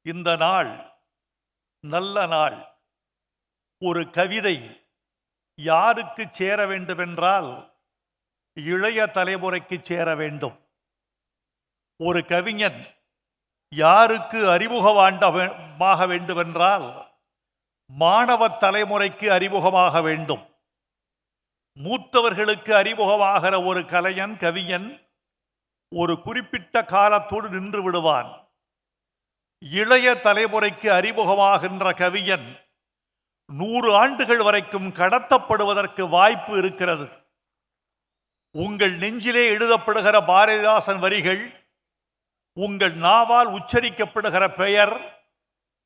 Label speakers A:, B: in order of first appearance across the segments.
A: இந்த நாள் நல்ல நாள். ஒரு கவிதை யாருக்கு சேர வேண்டுமென்றால் இளைய தலைமுறைக்கு சேர வேண்டும். ஒரு கவிஞன் யாருக்கு அறிமுகமாக வேண்டுமென்றால் மாணவ தலைமுறைக்கு அறிமுகமாக வேண்டும். மூத்தவர்களுக்கு அறிமுகமாகிற ஒரு கவிஞன் ஒரு குறிப்பிட்ட காலத்தோடு நின்று விடுவான். இளைய தலைமுறைக்கு அறிமுகமாகின்ற கவிஞன் 100 ஆண்டுகள் வரைக்கும் கடத்தப்படுவதற்கு வாய்ப்பு இருக்கிறது. உங்கள் நெஞ்சிலே எழுதப்படுகிற பாரதிதாசன் வரிகள், உங்கள் நாவால் உச்சரிக்கப்படுகிற பெயர்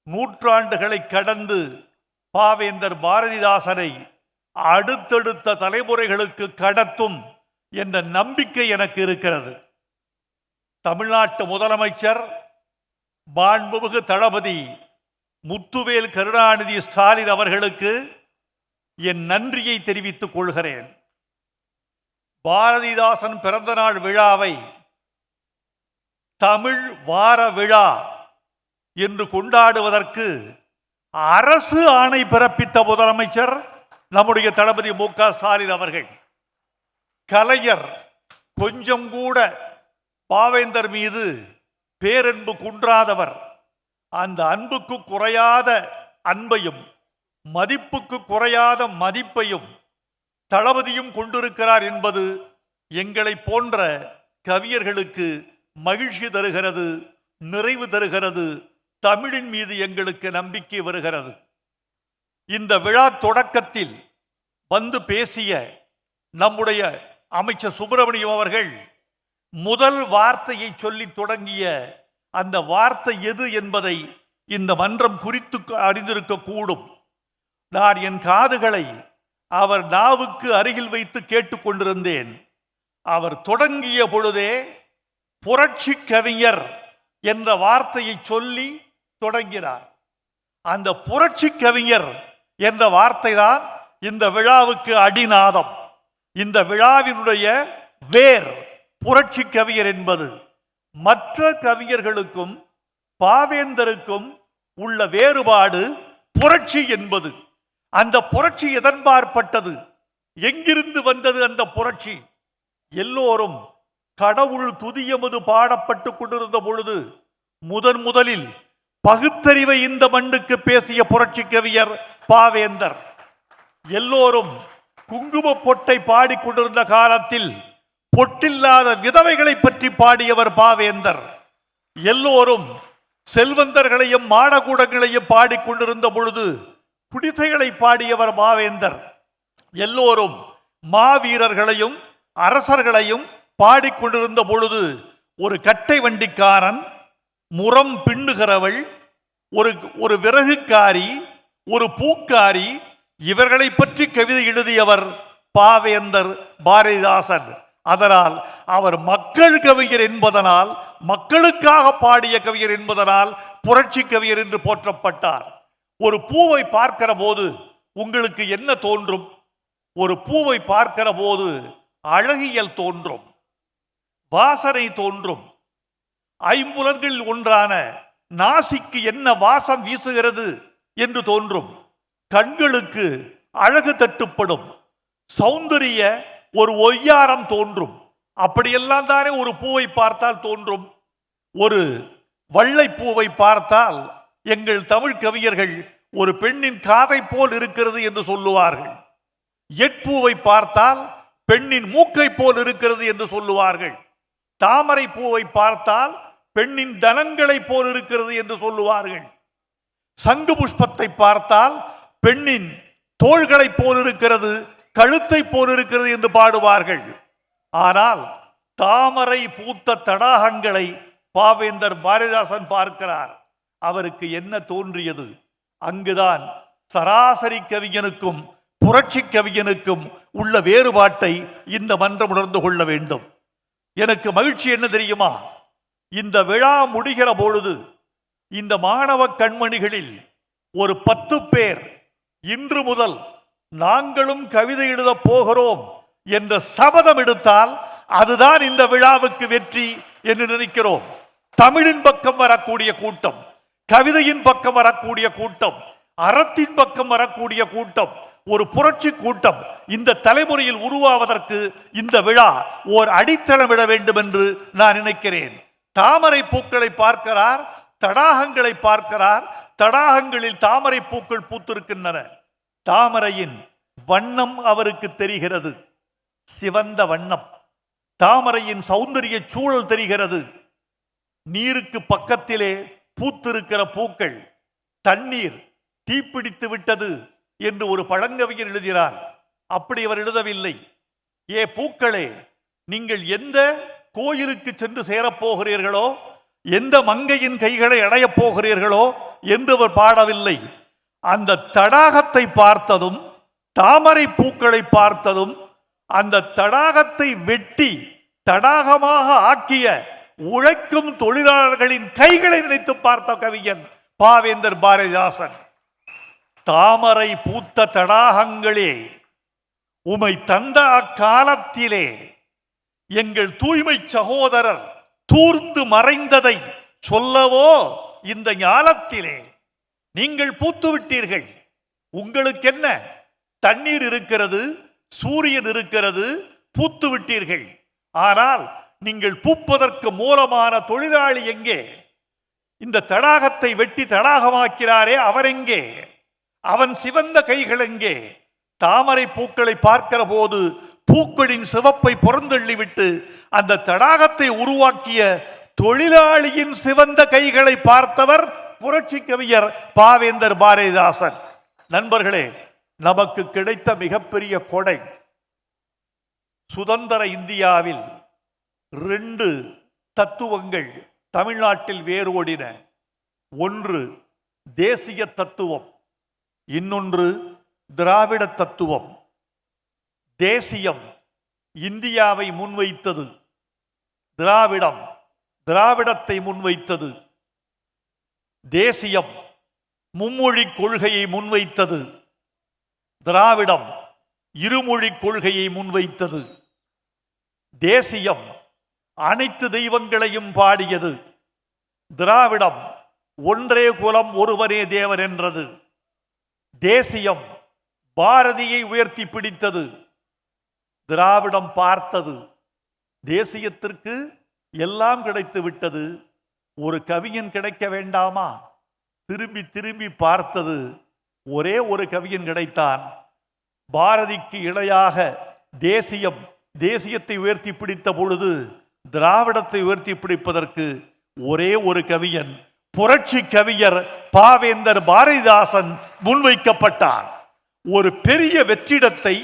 A: நூற்றாண்டுகளை கடந்து பாவேந்தர் பாரதிதாசனை அடுத்தடுத்த தலைமுறைகளுக்கு கடத்தும் என்ற நம்பிக்கை எனக்கு இருக்கிறது. தமிழ்நாட்டு முதலமைச்சர் மாண்புமிகு தளபதி முத்துவேல் கருணாநிதி ஸ்டாலின் அவர்களுக்கு என் நன்றியை தெரிவித்துக் கொள்கிறேன். பாரதிதாசன் பிறந்தநாள் விழாவை தமிழ் வார விழா என்று கொண்டாடுவதற்கு அரசு ஆணை பிறப்பித்த முதலமைச்சர் நம்முடைய தளபதி மு.க. ஸ்டாலின் அவர்கள். கலைஞர் கொஞ்சம் கூட பாவேந்தர் மீது பேரன்பு குன்றாதவர். அந்த அன்புக்கு குறையாத அன்பையும் மதிப்புக்கு குறையாத மதிப்பையும் தளபதியும் கொண்டிருக்கிறார் என்பது எங்களை போன்ற கவிஞர்களுக்கு மகிழ்ச்சி தருகிறது, நிறைவு தருகிறது. தமிழின் மீது எங்களுக்கு நம்பிக்கை வருகிறது. இந்த விழா தொடக்கத்தில் வந்து பேசிய நம்முடைய அமைச்சர் சுப்பிரமணியம் அவர்கள் முதல் வார்த்தையை சொல்லி தொடங்கிய அந்த வார்த்தை எது என்பதை இந்த மன்றம் குறித்து அறிந்திருக்க கூடும். நான் என் காதுகளை அவர் நாவுக்கு அருகில் வைத்து கேட்டுக்கொண்டிருந்தேன். அவர் தொடங்கிய பொழுதே புரட்சி கவிஞர் என்ற வார்த்தையை சொல்லி தொடங்கினார். அந்த புரட்சி கவிஞர் என்ற வார்த்தை தான் இந்த விழாவுக்கு அடிநாதம். இந்த விழாவினுடைய வேர் புரட்சி கவிஞர் என்பது. மற்ற கவிஞர்களுக்கும் பாவேந்தருக்கும் உள்ள வேறுபாடு புரட்சி என்பது. அந்த புரட்சி எதன்பாற்பட்டது? எங்கிருந்து வந்தது அந்த புரட்சி? எல்லோரும் கடவுள் துதியமது பாடப்பட்டு கொண்டிருந்த பொழுது முதலில் பகுத்தறிவை இந்த மண்ணுக்கு பேசிய புரட்சி கவிஞர் பாவேந்தர். எல்லோரும் குங்கும பொட்டை பாடிக்கொண்டிருந்த காலத்தில் பொட்டில்லாத விதவைகளை பற்றி பாடியவர் பாவேந்தர். எல்லோரும் செல்வந்தர்களையும் மாடகூடங்களையும் பாடிக்கொண்டிருந்த பொழுது குடிசைகளை பாடியவர் பாவேந்தர். எல்லோரும் மாவீரர்களையும் அரசர்களையும் பாடிக்கொண்டிருந்த பொழுது ஒரு கட்டை வண்டிக்காரன், முறம் பின்னுகிறவள், ஒரு விறகுக்காரி, ஒரு பூக்காரி, இவர்களை பற்றி கவிதை எழுதியவர் பாவேந்தர் பாரதிதாசன். அதனால் அவர் மக்கள் கவிஞர் என்பதனால், மக்களுக்காக பாடிய கவிஞர் என்பதனால் புரட்சி கவிஞர் என்று போற்றப்பட்டார். ஒரு பூவை பார்க்கிற போது உங்களுக்கு என்ன தோன்றும்? ஒரு பூவை பார்க்கிற போது அழகியல் தோன்றும், வாசனை தோன்றும். ஐம்புலன்களில் ஒன்றான நாசிக்கு என்ன வாசம் வீசுகிறது என்று தோன்றும். கண்களுக்கு அழகு தட்டுப்படும், சௌந்தரிய ஒரு ஒய்யாரம் தோன்றும். அப்படியெல்லாம் தானே ஒரு பூவை பார்த்தால் தோன்றும். ஒரு வள்ளை பூவை பார்த்தால் எங்கள் தமிழ் கவிஞர்கள் ஒரு பெண்ணின் காதை போல் இருக்கிறது என்று சொல்லுவார்கள். எட்பூவை பார்த்தால் பெண்ணின் மூக்கை போல் இருக்கிறது என்று சொல்லுவார்கள். தாமரை பூவை பார்த்தால் பெண்ணின் தனங்களை போல் இருக்கிறது என்று சொல்லுவார்கள். சங்கு புஷ்பத்தை பார்த்தால் பெண்ணின் தோள்களை போல் இருக்கிறது, கழுத்தை போல் இருக்கிறது என்று பாடுவார்கள். ஆனால் தாமரை பூத்த தடாகங்களை பாவேந்தர் பாரதிதாசன் பார்க்கிறார். அவருக்கு என்ன தோன்றியது? அங்குதான் சராசரி கவிஞனுக்கும் புரட்சி கவிஞனுக்கும் உள்ள வேறுபாட்டை இந்த மன்றம் உணர்ந்து கொள்ள வேண்டும். எனக்கு மகிழ்ச்சி என்ன தெரியுமா? இந்த விழா முடிகிற பொழுது இந்த மாணவ கண்மணிகளில் ஒரு 10 பேர் இன்று முதல் நாங்களும் கவிதை எழுத போகிறோம் என்ற சபதம் எடுத்தால் அதுதான் இந்த விழாவுக்கு வெற்றி என்று நினைக்கிறோம். தமிழின் பக்கம் வரக்கூடிய கூட்டம், கவிதையின் பக்கம் வரக்கூடிய கூட்டம், அறத்தின் பக்கம் வரக்கூடிய கூட்டம், ஒரு புரட்சி கூட்டம் இந்த தலைமுறையில் உருவாவதற்கு இந்த விழா ஓர் அடித்தளமிட வேண்டும் என்று நான் நினைக்கிறேன். தாமரை பூக்களை பார்க்கிறார், தடாகங்களை பார்க்கிறார். தடாகங்களில் தாமரை பூக்கள் பூத்திருக்கின்றன. தாமரையின் வண்ணம் அவருக்கு தெரிகிறது, சிவந்த வண்ணம். தாமரையின் சௌந்தரிய சூழல் தெரிகிறது. நீருக்கு பக்கத்திலே பூத்திருக்கிற பூக்கள், தண்ணீர் தீப்பிடித்து விட்டது என்று ஒரு பழங்கவிஞர் எழுதினார். அப்படி அவர் எழுதவில்லை. ஏ பூக்களே, நீங்கள் எந்த கோயிலுக்கு சென்று சேரப்போகிறீர்களோ, எந்த மங்கையின் கைகளை அடையப் போகிறீர்களோ என்று அவர் பாடவில்லை. அந்த தடாகத்தை பார்த்ததும், தாமரை பூக்களை பார்த்ததும், அந்த தடாகத்தை வெட்டி தடாகமாக ஆக்கிய உழைக்கும் தொழிலாளர்களின் கைகளை நினைத்து பார்த்த கவிஞன் பாவேந்தர் பாரதிதாசன். தாமரை பூத்த தடாகங்களே, உமை தந்த அக்காலத்திலே எங்கள் தூய்மை சகோதரர் தூர்ந்து மறைந்ததை சொல்லவோ இந்த ஞாலத்திலே நீங்கள் பூத்து விட்டீர்கள். உங்களுக்கு என்ன, தண்ணீர் இருக்கிறது, சூரியன் இருக்கிறது, பூத்து விட்டீர்கள். ஆனால் நீங்கள் பூப்பதற்கு மூலமான தொழிலாளி எங்கே? இந்த தடாகத்தை வெட்டி தடாகமாக்கிறாரே, அவர் எங்கே? அவன் சிவந்த கைகள் எங்கே? தாமரை பூக்களை பார்க்கிற போது பூக்களின் சிவப்பை புறந்தள்ளிவிட்டு அந்த தடாகத்தை உருவாக்கிய தொழிலாளியின் சிவந்த கைகளை பார்த்தவர் புரட்சி கவிஞர் பாவேந்தர் பாரதிதாசன். நண்பர்களே, நமக்கு கிடைத்த மிகப்பெரிய கொடை. சுதந்திர இந்தியாவில் 2 தத்துவங்கள் தமிழ்நாட்டில் வேரோடின. ஒன்று தேசிய தத்துவம், இன்னொன்று திராவிட தத்துவம். தேசியம் இந்தியாவை முன்வைத்தது, திராவிடம் திராவிடத்தை முன்வைத்தது. தேசியம் மும்மொழி கொள்கையை முன்வைத்தது, திராவிடம் இருமொழி கொள்கையை முன்வைத்தது. தேசியம் அனைத்து தெய்வங்களையும் பாடியது, திராவிடம் ஒன்றே குலம் ஒருவரே தேவர் என்றது. தேசியம் பாரதியை உயர்த்தி பிடித்தது, திராவிடம் பார்த்தது. தேசியத்திற்கு எல்லாம் கிடைத்து விட்டது, ஒரு கவிஞன் கிடைக்க வேண்டாமா? திரும்பி திரும்பி பார்த்தது, ஒரே ஒரு கவிஞன் கிடைத்தான். பாரதிக்கு இணையாக தேசியத்தை உயர்த்தி பிடித்த பொழுது திராவிடத்தை உயர்த்தி பிடிப்பதற்கு ஒரே ஒரு கவிஞன், புரட்சி கவிஞர் பாவேந்தர் பாரதிதாசன் முன்வைக்கப்பட்டார். ஒரு பெரிய வெற்றிடத்தை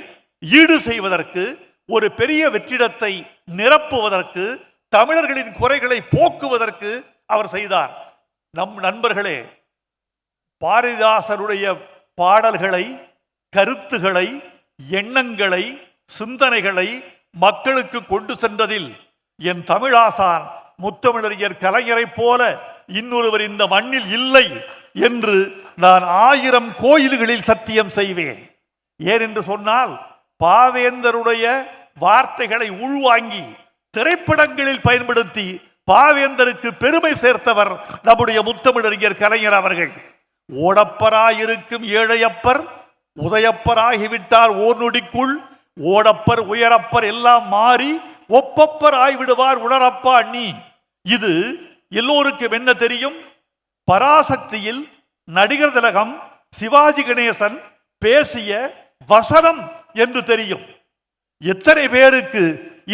A: ஈடு செய்வதற்கு, ஒரு பெரிய வெற்றிடத்தை நிரப்புவதற்கு, தமிழர்களின் குறைகளை போக்குவதற்கு அவர் செய்தார். நம் நண்பர்களே, பாரதிதாசனுடைய பாடல்களை, கருத்துக்களை, எண்ணங்களை, சிந்தனைகளை மக்களுக்கு கொண்டு சென்றதில் என் தமிழாசான் முத்தமிழறிஞர் கலைஞரை போல இன்னொருவர் இந்த மண்ணில் இல்லை என்று நான் 1000 கோயில்களில் சத்தியம் செய்வேன். ஏனென்று சொன்னால், பாவேந்தருடைய வார்த்தைகளை உள்வாங்கி திரைப்படங்களில் பயன்படுத்தி பாவேந்தருக்கு பெருமை சேர்த்தவர் நம்முடைய முத்தமிழறிஞர் கலைஞர் அவர்கள். ஓடப்பராயிருக்கும் ஏழையப்பர் உதயப்பராகிவிட்டார் ஓர் நொடிக்குள், ஓடப்பர் உயரப்பர் எல்லாம் மாறி ஒப்பப்பர் ஆய்விடுவார் உணரப்பா அண்ணி. இது எல்லோருக்கும் என்ன தெரியும்? பராசக்தியில் நடிகர் திலகம் சிவாஜி கணேசன் பேசிய வசனம் என்று தெரியும். எத்தனை பேருக்கு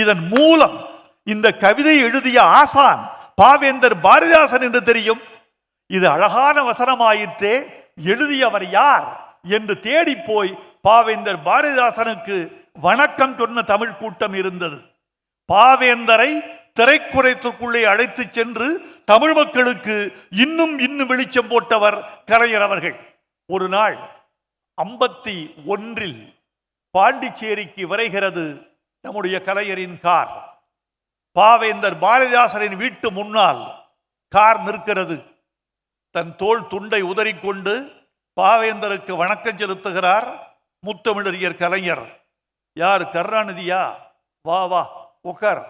A: இதன் மூலம் இந்த கவிதை எழுதிய ஆசான் பாவேந்தர் பாரதிதாசன் என்று தெரியும்? இது அழகான வசனமாயிற்றே, எழுதியவர் யார் என்று தேடி போய் பாவேந்தர் பாரதிதாசனுக்கு வணக்கம் சொன்ன தமிழ் கூட்டம் இருந்தது. பாவேந்தரை திரைக்குறைத்துக்குள்ளே அழைத்து சென்று தமிழ் மக்களுக்கு இன்னும் வெளிச்சம் போட்டவர் கலைஞர் அவர்கள். ஒரு நாள் 51 பாண்டிச்சேரிக்கு விரைகிறது நம்முடைய கலைஞரின் கார். பாவேந்தர் பாரதிதாசனின் வீட்டு முன்னால் கார் நிற்கிறது. தன் தோள் துண்டை உதறிக்கொண்டு பாவேந்தருக்கு வணக்கம் செலுத்துகிறார் முத்தமிழறிஞர் கலைஞர். யார்? கருணாநிதியா? வா வா உட்கார்,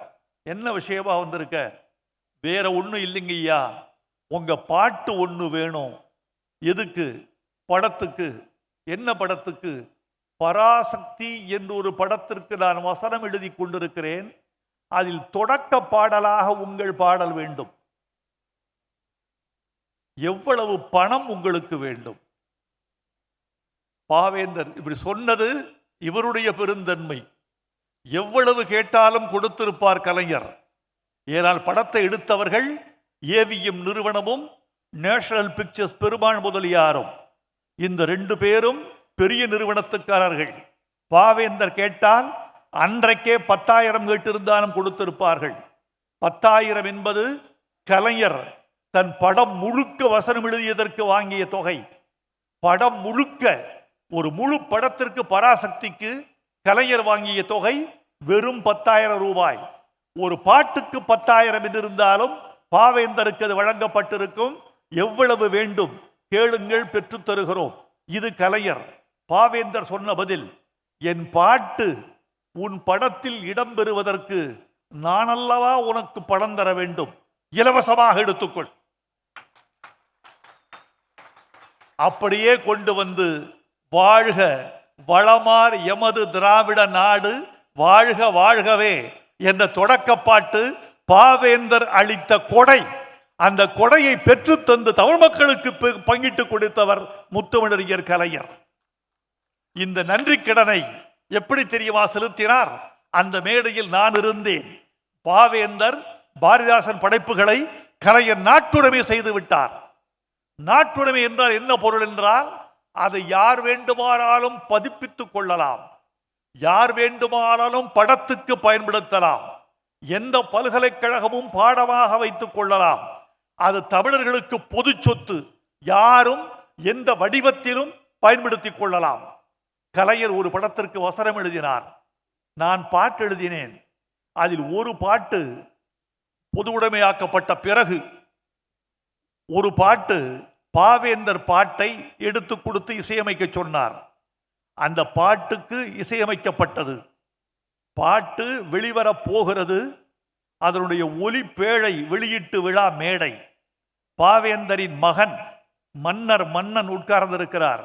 A: என்ன விஷயமா வந்திருக்க? வேற ஒன்றும் இல்லைங்கய்யா, உங்க பாட்டு ஒன்று வேணும். எதுக்கு? படத்துக்கு. என்ன படத்துக்கு? பராசக்தி என்று ஒரு படத்திற்கு நான் வசனம் எழுதி கொண்டிருக்கிறேன். அதில் தொடக்க பாடலாக உங்கள் பாடல் வேண்டும். எவ்வளவு பணம் உங்களுக்கு வேண்டும்? பாவேந்தர் இப்படி சொன்னது இவருடைய பெருந்தன்மை. எவ்வளவு கேட்டாலும் கொடுத்திருப்பார் கலைஞர். ஏனால் படத்தை எடுத்தவர்கள் ஏவிஎம் நிறுவனமும் நேஷனல் பிக்சர்ஸ் பெருமாள் முதலியாரும். இந்த 2 பேரும் பெரிய நிறுவனத்துக்காரர்கள். பாவேந்தர் கேட்டால் அன்றைக்கே 10,000 கேட்டிருந்தாலும் கொடுத்திருப்பார்கள். 10,000 என்பது கலைஞர் தன் படம் முழுக்க வசனம் எழுதியதற்கு வாங்கிய தொகை. படம் முழுக்க, ஒரு முழு படத்திற்கு பராசக்திக்கு கலைஞர் வாங்கிய தொகை வெறும் 10,000 ரூபாய். ஒரு பாட்டுக்கு 10,000 இருந்தாலும் பாவேந்தருக்கு அது வழங்கப்பட்டிருக்கும். எவ்வளவு வேண்டும் கேளுங்கள், பெற்றுத் தருகிறோம். இது கலைஞர். பாவேந்தர் சொன்ன பதில், என் பாட்டு உன் படத்தில் இடம்பெறுவதற்கு நான் அல்லவா உனக்கு பணம் தர வேண்டும், இலவசமாக எடுத்துக்கொள். அப்படியே கொண்டு வந்து, வாழ்க வளமார் எமது திராவிட நாடு, வாழ்க வாழ்கவே என்ற தொடக்கப்பாட்டு பாவேந்தர் அளித்த கொடை. அந்த கொடையை பெற்று தந்து தமிழ் மக்களுக்கு பங்கிட்டு கொடுத்தவர் முத்தமிழறிஞர் கலைஞர். இந்த நன்றி கடனை எப்படி தெரியுமா செலுத்தினார்? அந்த மேடையில் நான் இருந்தேன். பாவேந்தர் பாரதிதாசன் படைப்புகளை கலைஞர் நாட்டுடைமை செய்து விட்டார். நாட்டுடைமை என்றால் என்ன பொருள் என்றால், அதை யார் வேண்டுமானாலும் பதிப்பித்துக் கொள்ளலாம், யார் வேண்டுமானாலும் படத்துக்கு பயன்படுத்தலாம், எந்த பல்கலைக்கழகமும் பாடமாக வைத்துக் கொள்ளலாம். அது தமிழர்களுக்கு பொது சொத்து, யாரும் எந்த வடிவத்திலும் பயன்படுத்திக் கொள்ளலாம். கலைஞர் ஒரு படத்திற்கு வசனம் எழுதினார். நான் பாட்டு எழுதினேன். அதில் ஒரு பாட்டு பொதுவுடைமையாக்கப்பட்ட பிறகு ஒரு பாட்டு பாவேந்தர் பாட்டை எடுத்து கொடுத்து இசையமைக்க சொன்னார். அந்த பாட்டுக்கு இசையமைக்கப்பட்டது. பாட்டு வெளிவரப் போகிறது. அதனுடைய ஒலி பேழை வெளியீட்டு விழா மேடை. பாவேந்தரின் மகன் மன்னன் உட்கார்ந்திருக்கிறார்.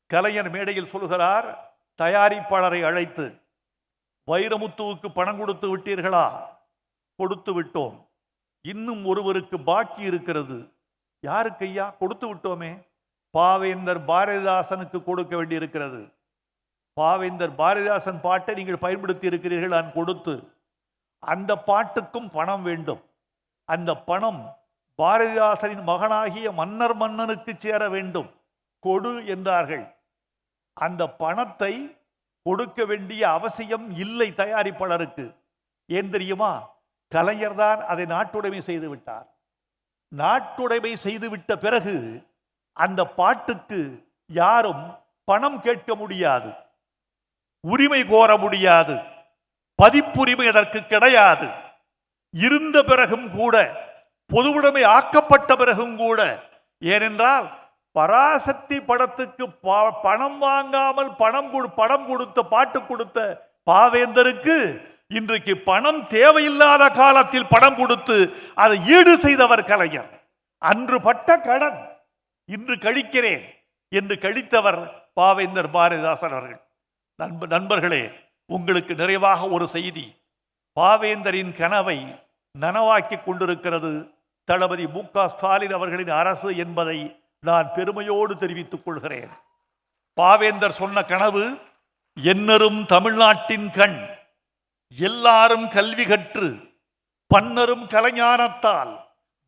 A: கலைஞர் மேடையில் சொல்கிறார், தயாரிப்பாளரை அழைத்து, வைரமுத்துவுக்கு பணம் கொடுத்து விட்டீர்களா? கொடுத்து விட்டோம். இன்னும் ஒருவருக்கு பாக்கி இருக்கிறது. யாருக்கு ஐயா? கொடுத்து விட்டோமே. பாவேந்தர் பாரதிதாசனுக்கு கொடுக்க வேண்டியிருக்கிறது. பாவேந்தர் பாரதிதாசன் பாட்டை நீங்கள் பயன்படுத்தி இருக்கிறீர்கள், நான் கொடுத்து. அந்த பாட்டுக்கும் பணம் வேண்டும். அந்த பணம் பாரதிதாசனின் மகனாகிய மன்னனுக்கு சேர வேண்டும். கொடு என்றார்கள். அந்த பணத்தை கொடுக்க வேண்டிய அவசியம் இல்லை தயாரிப்பாளருக்கு. ஏன் தெரியுமா? கலைஞர் தான் அதை நாட்டுடைமை செய்து விட்டார். நாட்டுடைமை செய்துவிட்ட பிறகு அந்த பாட்டுக்கு யாரும் பணம் கேட்க முடியாது, உரிமை கோர முடியாது, பதிப்புரிமை அதற்கு கிடையாது. இருந்த பிறகும் கூட, பொதுவுடைமை ஆக்கப்பட்ட பிறகும் கூட, ஏனென்றால் பராசக்தி படத்துக்கு பணம் வாங்காமல் படம் கொடுத்த பாட்டு கொடுத்த பாவேந்தருக்கு இன்றைக்கு பணம் தேவையில்லாத காலத்தில் படம் கொடுத்து அதை ஈடு செய்தவர் கலைஞர். அன்று பட்ட கடன் இன்று கழிக்கிறேன் என்று கழித்தவர் பாவேந்தர் பாரதிதாசன் அவர்கள். நண்பர்களே, உங்களுக்கு நிறைவாக ஒரு செய்தி. பாவேந்தரின் கனவை நனவாக்கி கொண்டிருக்கிறது தளபதி மு.க. ஸ்டாலின் அவர்களின் அரசு என்பதை நான் பெருமையோடு தெரிவித்துக் கொள்கிறேன். பாவேந்தர் சொன்ன கனவு, என்னரும் தமிழ்நாட்டின் கண், எல்லாரும் கல்வி கற்று பன்னரும் கலைஞானத்தால்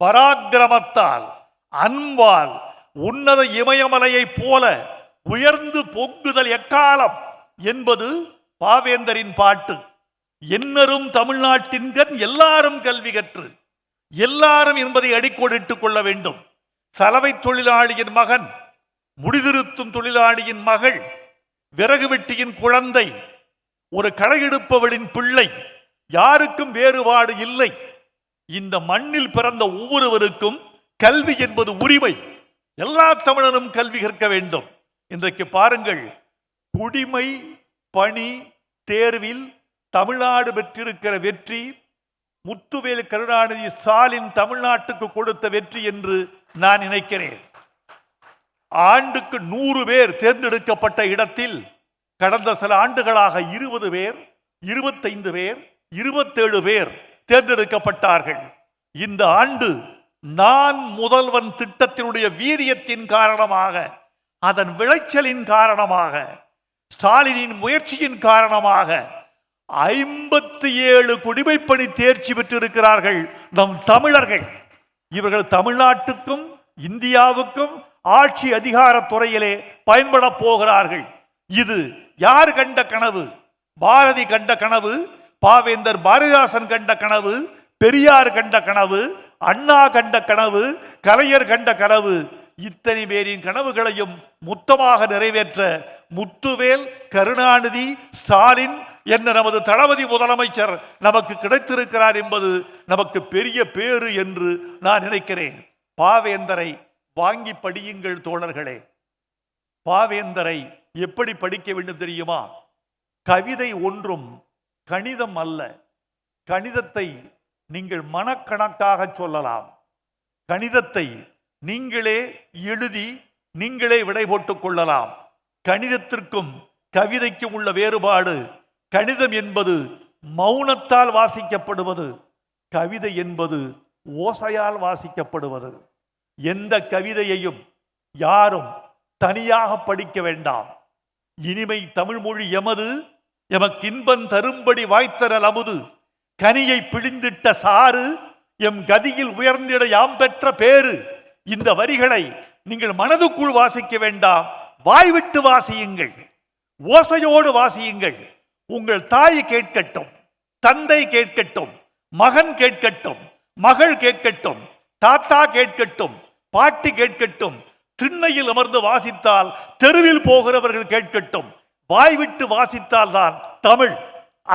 A: பராக்கிரமத்தால் அன்பால் உன்னத இமயமலையைப் போல உயர்ந்து பொங்குதல் எக்காலம் என்பது பாவேந்தரின் பாட்டு. என்னரும் தமிழ்நாட்டின் கண், எல்லாரும் கல்வி கற்று. எல்லாரும் என்பதை அடிக்கோடிட்டுக் கொள்ள வேண்டும். சலவை தொழிலாளியின் மகன், முடிதிருத்தும் தொழிலாளியின் மகள், விறகு வெட்டியின் குழந்தை, ஒரு களையெடுப்பவளின் பிள்ளை, யாருக்கும் வேறுபாடு இல்லை. இந்த மண்ணில் பிறந்த ஒவ்வொருவருக்கும் கல்வி என்பது உரிமை. எல்லா தமிழரும் கல்வி கற்க வேண்டும். இன்றைக்கு பாருங்கள், குடிமை பணி தேர்வில் தமிழ்நாடு பெற்றிருக்கிற வெற்றி முத்துவேல் கருணாநிதி ஸ்டாலின் தமிழ்நாட்டுக்கு கொடுத்த வெற்றி என்று நான் நினைக்கிறேன். ஆண்டுக்கு 100 பேர் தேர்ந்தெடுக்கப்பட்ட இடத்தில் கடந்த சில ஆண்டுகளாக 20 பேர், 25 பேர், 27 பேர் தேர்ந்தெடுக்கப்பட்டார்கள். இந்த ஆண்டு நான் முதல்வன் திட்டத்தினுடைய வீரியத்தின் காரணமாக, அதன் விளைச்சலின் காரணமாக, ஸ்டாலினின் முயற்சியின் காரணமாக 57 குடிமைப்பணி தேர்ச்சி பெற்றிருக்கிறார்கள் நம் தமிழர்கள். இவர்கள் தமிழ்நாட்டுக்கும் இந்தியாவுக்கும் ஆட்சி அதிகார துறையிலே பயன்பட போகிறார்கள். இது யார் கண்ட கனவு? பாரதி கண்ட கனவு, பாவேந்தர் பாரதிதாசன் கண்ட கனவு, பெரியார் கண்ட கனவு, அண்ணா கண்ட கனவு, கலைஞர் கண்ட கனவு. இத்தனை பேரின் கனவுகளையும் மொத்தமாக நிறைவேற்ற முத்துவேல் கருணாநிதி ஸ்டாலின் என்ற நமது தளபதி முதலமைச்சர் நமக்கு கிடைத்திருக்கிறார் என்பது நமக்கு பெரிய பேறு என்று நான் நினைக்கிறேன். பாவேந்தரை வாங்கி படியுங்கள் தோழர்களே. பாவேந்தரை எப்படி படிக்க வேண்டும் தெரியுமா? கவிதை ஒன்றும் கணிதம் அல்ல. கணிதத்தை நீங்கள் மனக்கணக்காக சொல்லலாம். கணிதத்தை நீங்களே எழுதி நீங்களே விடை போட்டுக் கொள்ளலாம். கணிதத்திற்கும் கவிதைக்கும் உள்ள வேறுபாடு, கணிதம் என்பது மௌனத்தால் வாசிக்கப்படுவது, கவிதை என்பது ஓசையால் வாசிக்கப்படுவது. எந்த கவிதையையும் யாரும் தனியாக படிக்க வேண்டாம். இனிமை தமிழ் மொழி எமது, எமக்கு இன்பம் தரும்படி வாய்த்தரல் அமுது, கனியை பிழிந்திட்ட சாறு, எம் கதியில் உயர்ந்திட யாம் பெற்ற பேரு. இந்த வரிகளை நீங்கள் மனதுக்குள் வாசிக்க வேண்டாம், வாய்விட்டு வாசியுங்கள், ஓசையோடு வாசியுங்கள். உங்கள் தாய் கேட்கட்டும், தந்தை கேட்கட்டும், மகன் கேட்கட்டும், மகள் கேட்கட்டும், தாத்தா கேட்கட்டும், பாட்டி கேட்கட்டும். திண்ணையில் அமர்ந்து வாசித்தால் தெருவில் போகிறவர்கள் கேட்கட்டும். வாய்விட்டு வாசித்தால் தான் தமிழ்.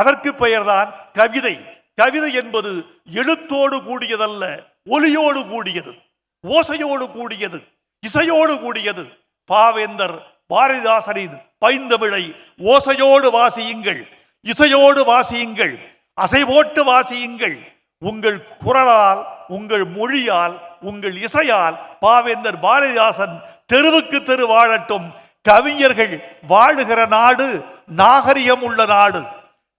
A: அதற்கு பெயர்தான் கவிதை. கவிதை என்பது எழுத்தோடு கூடியதல்ல, ஒலியோடு கூடியது, ஓசையோடு கூடியது, இசையோடு கூடியது. பாவேந்தர் பாரதிதாசனின் பைந்தமிழை ஓசையோடு வாசியுங்கள், இசையோடு வாசியுங்கள், அசை போட்டு வாசியுங்கள். உங்கள் குரலால், உங்கள் மொழியால், உங்கள் இசையால் பாவேந்தர் பாரதிதாசன் தெருவுக்கு தெரு வாழட்டும். கவிஞர்கள் வாழுகிற நாடு நாகரிகம் உள்ள நாடு.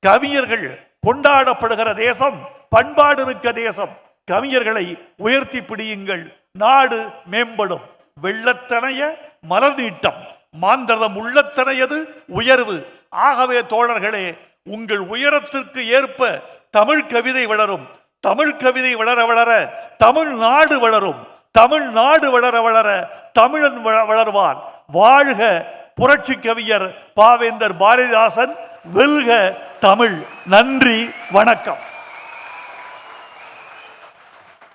A: கவிஞர்கள் கொண்டாடப்படுகிற தேசம் பண்பாடு மிக்க தேசம். கவிஞர்களை உயர்த்தி பிடியுங்கள், நாடு மேம்படும். வெள்ளத்தனைய மலர் நீட்டம், மாந்தரதம் உள்ளத்தனையது உயர்வு. ஆகவே தோழர்களே, உங்கள் உயரத்திற்கு ஏற்ப தமிழ் கவிதை வளரும். தமிழ் கவிதை வளர வளர தமிழ்நாடு வளரும். தமிழ்நாடு வளர வளர தமிழன் வளர்வான். வாழ்க புரட்சி கவிஞர் பாவேந்தர் பாரதிதாசன். வெல்க தமிழ். நன்றி, வணக்கம்.